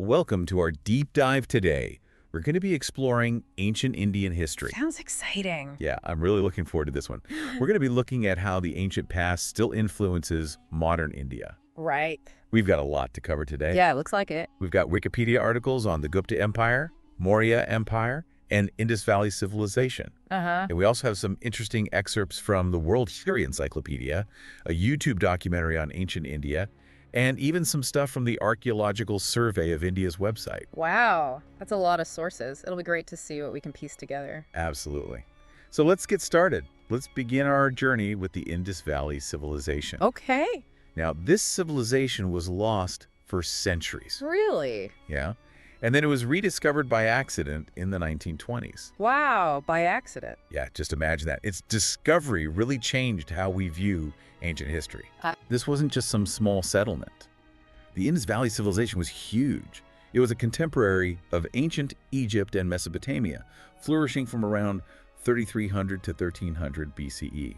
Welcome to our deep dive today. We're going to be exploring ancient Indian history. Sounds exciting. Yeah, I'm really looking forward to this one. We're going to be looking at how the ancient past still influences modern India. Right. We've got a lot to cover today. Yeah, looks like it. We've got Wikipedia articles on the Gupta Empire, Maurya Empire, and Indus Valley civilization. Uh-huh. And we also have some interesting excerpts from the World History Encyclopedia, a YouTube documentary on ancient India, and even some stuff from the Archaeological Survey of India's website. Wow. That's a lot of sources. It'll be great to see what we can piece together. Absolutely. So let's get started. Let's begin our journey with the Indus Valley civilization. Okay. Now, this civilization was lost for centuries. Really? Yeah. And then it was rediscovered by accident in the 1920s. Wow. By accident. Yeah, just imagine that. Its discovery really changed how we view ancient history. This wasn't just some small settlement. The Indus Valley civilization was huge. It was a contemporary of ancient Egypt and Mesopotamia, flourishing from around 3300 to 1300 BCE.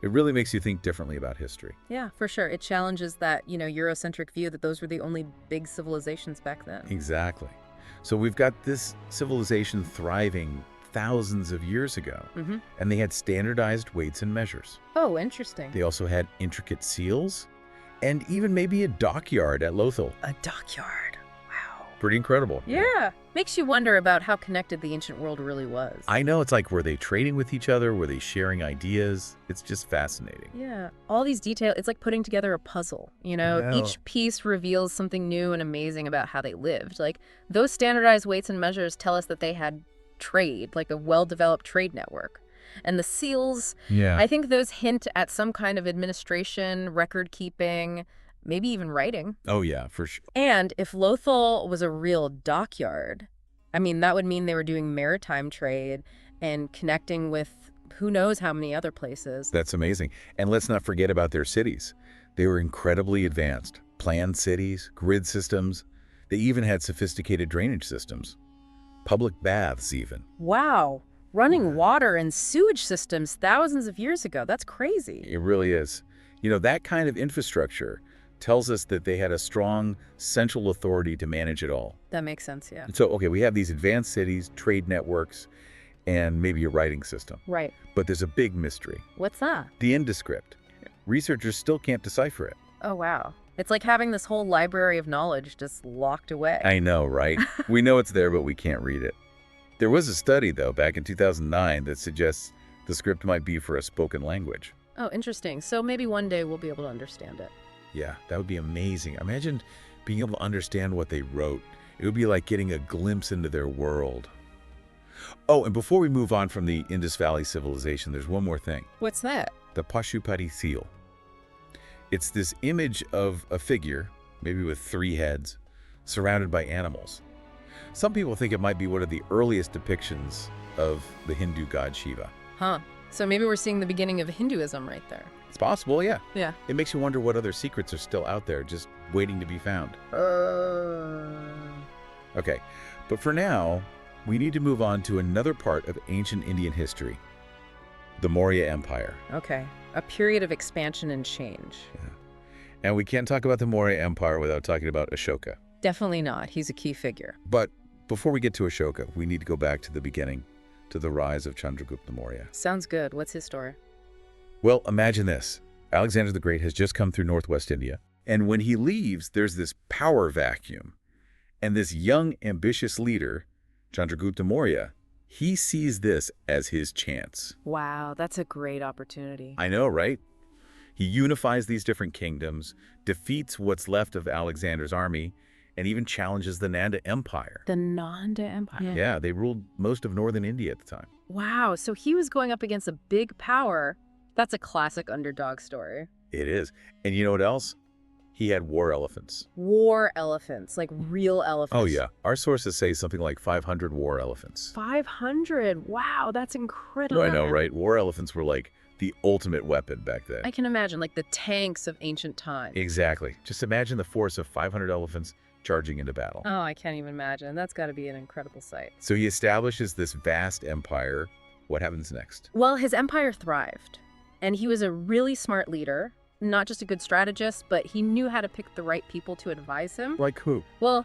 It really makes you think differently about history. Yeah, for sure. It challenges that, Eurocentric view that those were the only big civilizations back then. Exactly. So we've got this civilization thriving thousands of years ago, and they had standardized weights and measures. Oh, interesting. They also had intricate seals and even maybe a dockyard at Lothal. A dockyard. Wow. Pretty incredible. Yeah. Makes you wonder about how connected the ancient world really was. I know, it's like, were they trading with each other? Were they sharing ideas? It's just fascinating. Yeah. All these details, it's like putting together a puzzle, know. Each piece reveals something new and amazing about how they lived. Like, those standardized weights and measures tell us that they had trade, like a well-developed trade network. And the seals, I think those hint at some kind of administration, record keeping, maybe even writing. Oh yeah, for sure. And if Lothal was a real dockyard, that would mean they were doing maritime trade and connecting with who knows how many other places. That's amazing. And let's not forget about their cities. They were incredibly advanced. Planned cities, grid systems. They even had sophisticated drainage systems. Public baths even. Wow. Running water and sewage systems thousands of years ago. That's crazy. It really is. That kind of infrastructure tells us that they had a strong central authority to manage it all. That makes sense, yeah. So, okay, we have these advanced cities, trade networks, and maybe a writing system. Right. But there's a big mystery. What's that? The Indus script. Researchers still can't decipher it. Oh, wow. It's like having this whole library of knowledge just locked away. I know, right? We know it's there, but we can't read it. There was a study, though, back in 2009 that suggests the script might be for a spoken language. Oh, interesting. So maybe one day we'll be able to understand it. Yeah, that would be amazing. Imagine being able to understand what they wrote. It would be like getting a glimpse into their world. Oh, and before we move on from the Indus Valley civilization, there's one more thing. What's that? The Pashupati seal. It's this image of a figure, maybe with 3 heads, surrounded by animals. Some people think it might be one of the earliest depictions of the Hindu god Shiva. Huh. So maybe we're seeing the beginning of Hinduism right there. It's possible, yeah. Yeah. It makes you wonder what other secrets are still out there, just waiting to be found. Okay, but for now, we need to move on to another part of ancient Indian history, the Maurya Empire. Okay. A period of expansion and change. Yeah. And we can't talk about the Maurya Empire without talking about Ashoka. Definitely not. He's a key figure. But before we get to Ashoka, we need to go back to the beginning, to the rise of Chandragupta Maurya. Sounds good. What's his story? Well, imagine this. Alexander the Great has just come through northwest India, and when he leaves, there's this power vacuum. And this young, ambitious leader, Chandragupta Maurya, he sees this as his chance. Wow, that's a great opportunity. I know, right? He unifies these different kingdoms, defeats what's left of Alexander's army, and even challenges the Nanda Empire. The Nanda Empire? Yeah, they ruled most of northern India at the time. Wow, so he was going up against a big power. That's a classic underdog story. It is. And you know what else? He had war elephants. War elephants, like real elephants. Oh, yeah. Our sources say something like 500 war elephants. 500? Wow, that's incredible. I know, right? War elephants were like the ultimate weapon back then. I can imagine, like the tanks of ancient times. Exactly. Just imagine the force of 500 elephants charging into battle. Oh, I can't even imagine. That's got to be an incredible sight. So he establishes this vast empire. What happens next? Well, his empire thrived, and he was a really smart leader. Not just a good strategist, but he knew how to pick the right people to advise him. Like who? Well,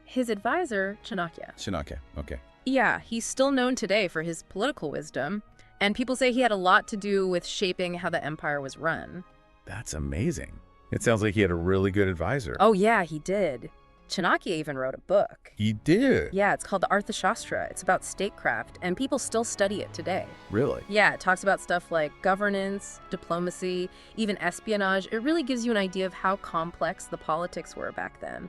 His advisor, Chanakya. Chanakya, okay. Yeah, he's still known today for his political wisdom, and people say he had a lot to do with shaping how the empire was run. That's amazing. It sounds like he had a really good advisor. Oh yeah, he did. Chanakya even wrote a book. He did? Yeah, it's called the Arthashastra. It's about statecraft, and people still study it today. Really? Yeah, it talks about stuff like governance, diplomacy, even espionage. It really gives you an idea of how complex the politics were back then.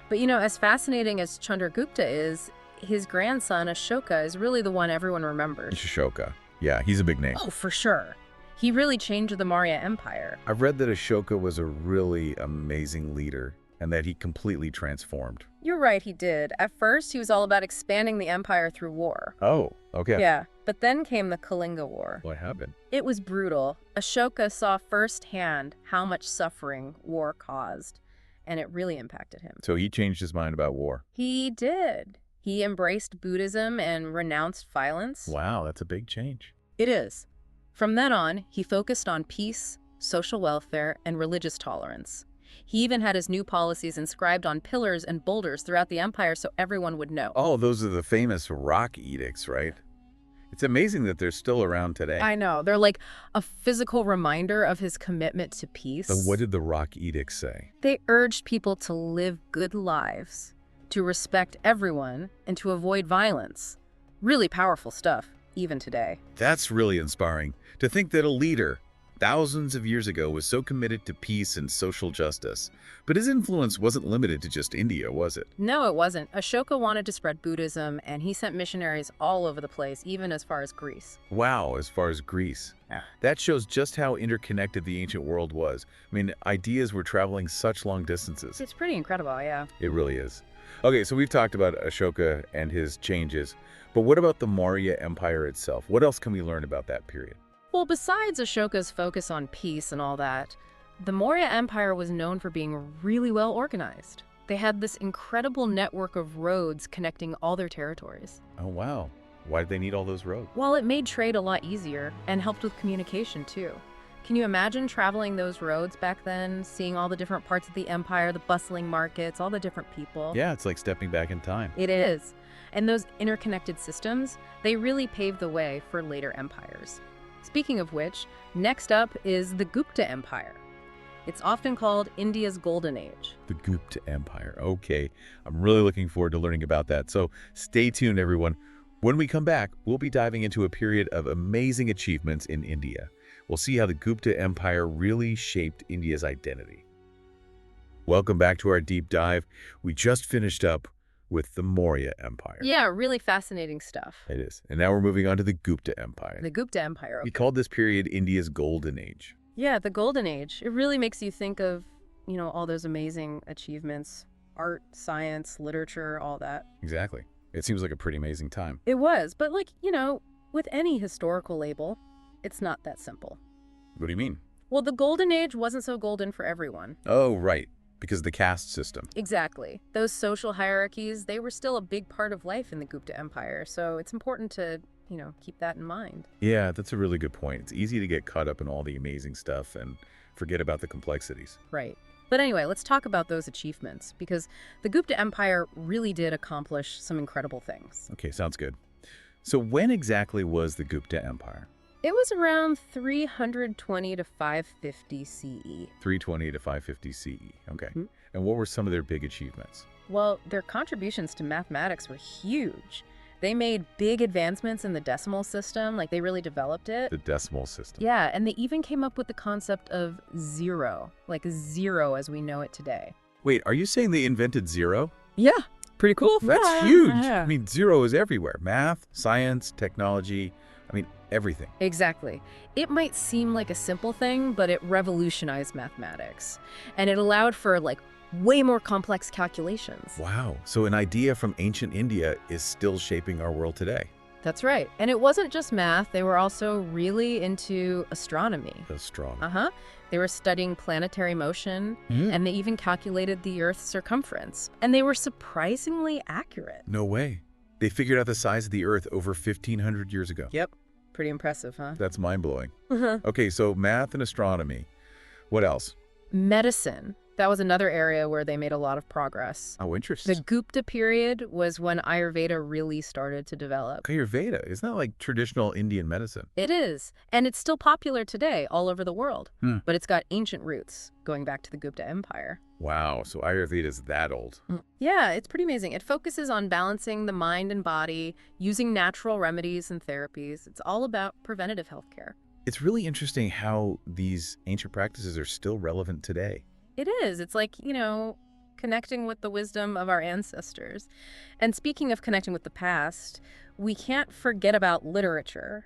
But you know, as fascinating as Chandragupta is, his grandson Ashoka is really the one everyone remembers. Ashoka. Yeah, he's a big name. Oh, for sure. He really changed the Maurya Empire. I've read that Ashoka was a really amazing leader and that he completely transformed. You're right, he did. At first, he was all about expanding the empire through war. Oh, okay. Yeah, but then came the Kalinga War. What happened? It was brutal. Ashoka saw firsthand how much suffering war caused, and it really impacted him. So he changed his mind about war. He did. He embraced Buddhism and renounced violence. Wow, that's a big change. It is. From then on, he focused on peace, social welfare, and religious tolerance. He even had his new policies inscribed on pillars and boulders throughout the empire so everyone would know. Oh, those are the famous rock edicts, right? It's amazing that they're still around today. I know. They're like a physical reminder of his commitment to peace. But what did the rock edicts say? They urged people to live good lives, to respect everyone, and to avoid violence. Really powerful stuff, even today. That's really inspiring. To think that a leader thousands of years ago was so committed to peace and social justice. But his influence wasn't limited to just India, was it? No, it wasn't. Ashoka wanted to spread Buddhism, and he sent missionaries all over the place, even as far as Greece. Wow, as far as Greece. Yeah. That shows just how interconnected the ancient world was. I mean, ideas were traveling such long distances. It's pretty incredible, yeah. It really is. Okay, so we've talked about Ashoka and his changes, but what about the Maurya Empire itself? What else can we learn about that period? Well, besides Ashoka's focus on peace and all that, the Maurya Empire was known for being really well organized. They had this incredible network of roads connecting all their territories. Oh, wow. Why did they need all those roads? Well, it made trade a lot easier and helped with communication, too. Can you imagine traveling those roads back then, seeing all the different parts of the empire, the bustling markets, all the different people? Yeah, it's like stepping back in time. It is. And those interconnected systems, they really paved the way for later empires. Speaking of which, next up is the Gupta Empire. It's often called India's Golden Age. The Gupta Empire. Okay, I'm really looking forward to learning about that. So stay tuned, everyone. When we come back, we'll be diving into a period of amazing achievements in India. We'll see how the Gupta Empire really shaped India's identity. Welcome back to our deep dive. We just finished up with the Maurya Empire. Yeah, really fascinating stuff. It is. And now we're moving on to the Gupta Empire. The Gupta Empire. Okay. We called this period India's Golden Age. Yeah, the Golden Age. It really makes you think of, you know, all those amazing achievements, art, science, literature, all that. Exactly. It seems like a pretty amazing time. It was, but like, you know, with any historical label, it's not that simple. What do you mean? Well, the Golden Age wasn't so golden for everyone. Oh, right. Because of the caste system. Exactly. Those social hierarchies, they were still a big part of life in the Gupta Empire, so it's important to, you know, keep that in mind. Yeah, that's a really good point. It's easy to get caught up in all the amazing stuff and forget about the complexities. Right. But anyway, let's talk about those achievements, because the Gupta Empire really did accomplish some incredible things. Okay, sounds good. So when exactly was the Gupta Empire? It was around 320 to 550 CE. 320 to 550 CE. Okay. Mm-hmm. And what were some of their big achievements? Well, their contributions to mathematics were huge. They made big advancements in the decimal system, like they really developed it. The decimal system. Yeah, and they even came up with the concept of zero, like zero as we know it today. Wait, are you saying they invented zero? Yeah, pretty cool. That's huge. I mean, zero is everywhere. Math, science, technology, I mean, everything. Exactly. It might seem like a simple thing, but it revolutionized mathematics. And it allowed for, like, way more complex calculations. Wow. So an idea from ancient India is still shaping our world today. That's right. And it wasn't just math. They were also really into astronomy. Astronomy. Uh-huh. They were studying planetary motion, and they even calculated the Earth's circumference. And they were surprisingly accurate. No way. They figured out the size of the Earth over 1,500 years ago. Yep. Pretty impressive, huh? That's mind-blowing. Okay, so math and astronomy. What else? Medicine. That was another area where they made a lot of progress. Oh, interesting. The Gupta period was when Ayurveda really started to develop. Ayurveda, isn't that like traditional Indian medicine? It is, and it's still popular today all over the world. But it's got ancient roots going back to the Gupta Empire. Wow, so Ayurveda is that old. Yeah, it's pretty amazing. It focuses on balancing the mind and body, using natural remedies and therapies. It's all about preventative healthcare. It's really interesting how these ancient practices are still relevant today. It is. It's like, connecting with the wisdom of our ancestors. And speaking of connecting with the past, we can't forget about literature.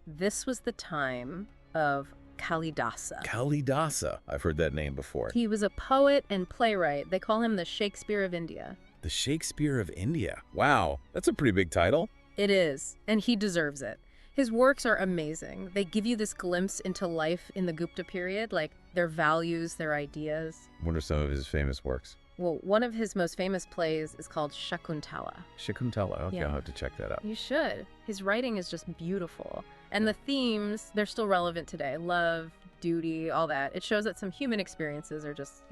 This was the time of Kalidasa. Kalidasa. I've heard that name before. He was a poet and playwright. They call him the Shakespeare of India. The Shakespeare of India. Wow, that's a pretty big title. It is, and he deserves it. His works are amazing. They give you this glimpse into life in the Gupta period, like their values, their ideas. What are some of his famous works? Well, one of his most famous plays is called Shakuntala. Shakuntala. Okay, Yeah. I'll have to check that out. You should. His writing is just beautiful. And the themes, they're still relevant today. Love, duty, all that. It shows that some human experiences are just,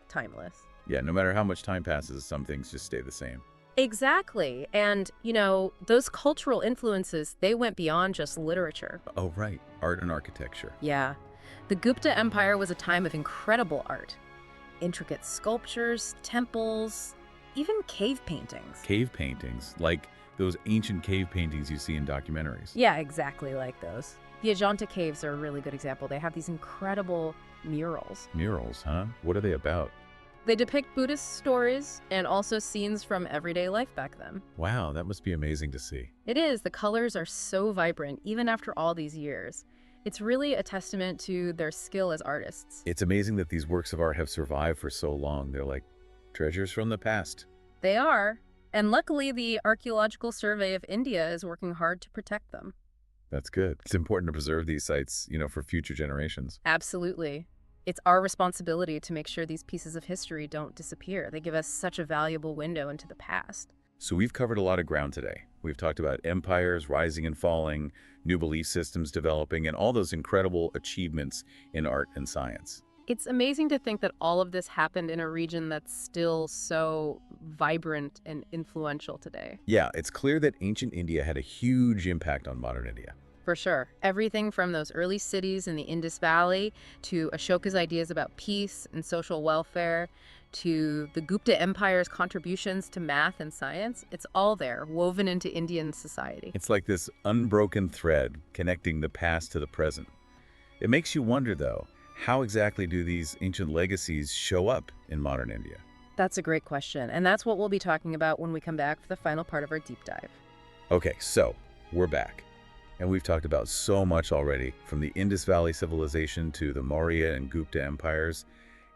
timeless. Yeah, no matter how much time passes, some things just stay the same. Exactly. And, those cultural influences, they went beyond just literature. Oh, right. Art and architecture. Yeah. The Gupta Empire was a time of incredible art. Intricate sculptures, temples, even cave paintings. Cave paintings, like those ancient cave paintings you see in documentaries. Yeah, exactly like those. The Ajanta caves are a really good example. They have these incredible murals. Murals, huh? What are they about? They depict Buddhist stories and also scenes from everyday life back then. Wow, that must be amazing to see. It is. The colors are so vibrant, even after all these years. It's really a testament to their skill as artists. It's amazing that these works of art have survived for so long. They're like treasures from the past. They are. And luckily, the Archaeological Survey of India is working hard to protect them. That's good. It's important to preserve these sites, for future generations. Absolutely. It's our responsibility to make sure these pieces of history don't disappear. They give us such a valuable window into the past. So we've covered a lot of ground today. We've talked about empires rising and falling, new belief systems developing, and all those incredible achievements in art and science. It's amazing to think that all of this happened in a region that's still so vibrant and influential today. Yeah, it's clear that ancient India had a huge impact on modern India. For sure. Everything from those early cities in the Indus Valley to Ashoka's ideas about peace and social welfare to the Gupta Empire's contributions to math and science, it's all there, woven into Indian society. It's like this unbroken thread connecting the past to the present. It makes you wonder, though, how exactly do these ancient legacies show up in modern India? That's a great question, and that's what we'll be talking about when we come back for the final part of our deep dive. Okay, so we're back. And we've talked about so much already, from the Indus Valley civilization to the Maurya and Gupta empires.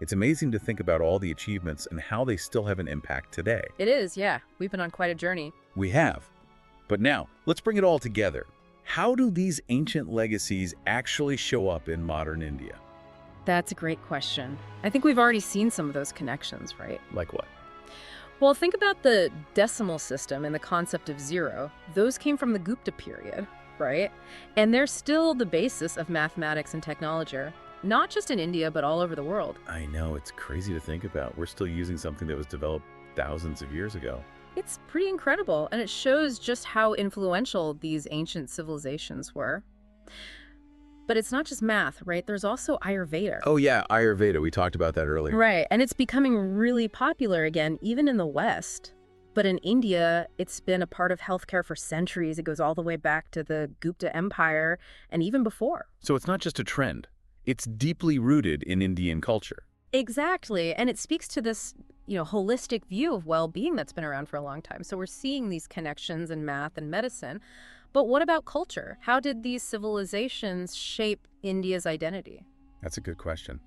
It's amazing to think about all the achievements and how they still have an impact today. It is, yeah. We've been on quite a journey. We have. But now, let's bring it all together. How do these ancient legacies actually show up in modern India? That's a great question. I think we've already seen some of those connections, right? Like what? Well, think about the decimal system and the concept of zero. Those came from the Gupta period, right? And they're still the basis of mathematics and technology, not just in India, but all over the world. I know, it's crazy to think about. We're still using something that was developed thousands of years ago. It's pretty incredible, and it shows just how influential these ancient civilizations were. But it's not just math, right? There's also Ayurveda. Oh yeah, Ayurveda. We talked about that earlier. Right, and it's becoming really popular again, even in the West. But in India, it's been a part of healthcare for centuries. It goes all the way back to the Gupta Empire and even before. So it's not just a trend. It's deeply rooted in Indian culture. Exactly, and it speaks to this, holistic view of well-being that's been around for a long time. So we're seeing these connections in math and medicine. But what about culture? How did these civilizations shape India's identity? That's a good question.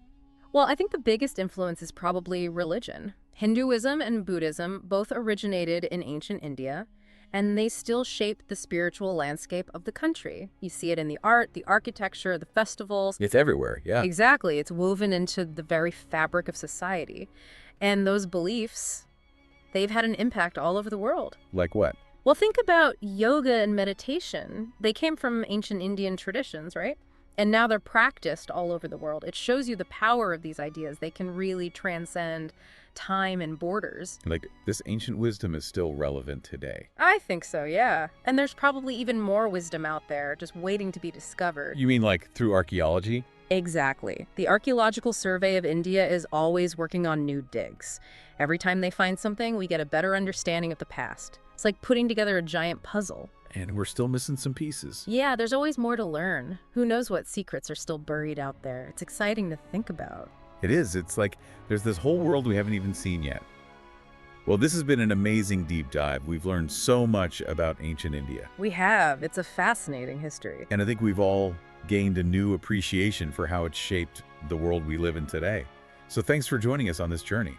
Well, I think the biggest influence is probably religion. Hinduism and Buddhism both originated in ancient India, and they still shape the spiritual landscape of the country. You see it in the art, the architecture, the festivals. It's everywhere, yeah. Exactly. It's woven into the very fabric of society. And those beliefs, they've had an impact all over the world. Like what? Well, think about yoga and meditation. They came from ancient Indian traditions, right? And now they're practiced all over the world. It shows you the power of these ideas. They can really transcend time and borders. Like, this ancient wisdom is still relevant today. I think so, yeah. And there's probably even more wisdom out there just waiting to be discovered. You mean like through archaeology? Exactly. The Archaeological Survey of India is always working on new digs. Every time they find something, we get a better understanding of the past. It's like putting together a giant puzzle. And we're still missing some pieces. Yeah, there's always more to learn. Who knows what secrets are still buried out there? It's exciting to think about. It is. It's like there's this whole world we haven't even seen yet. Well, this has been an amazing deep dive. We've learned so much about ancient India. We have. It's a fascinating history. And I think we've all gained a new appreciation for how it shaped the world we live in today. So thanks for joining us on this journey.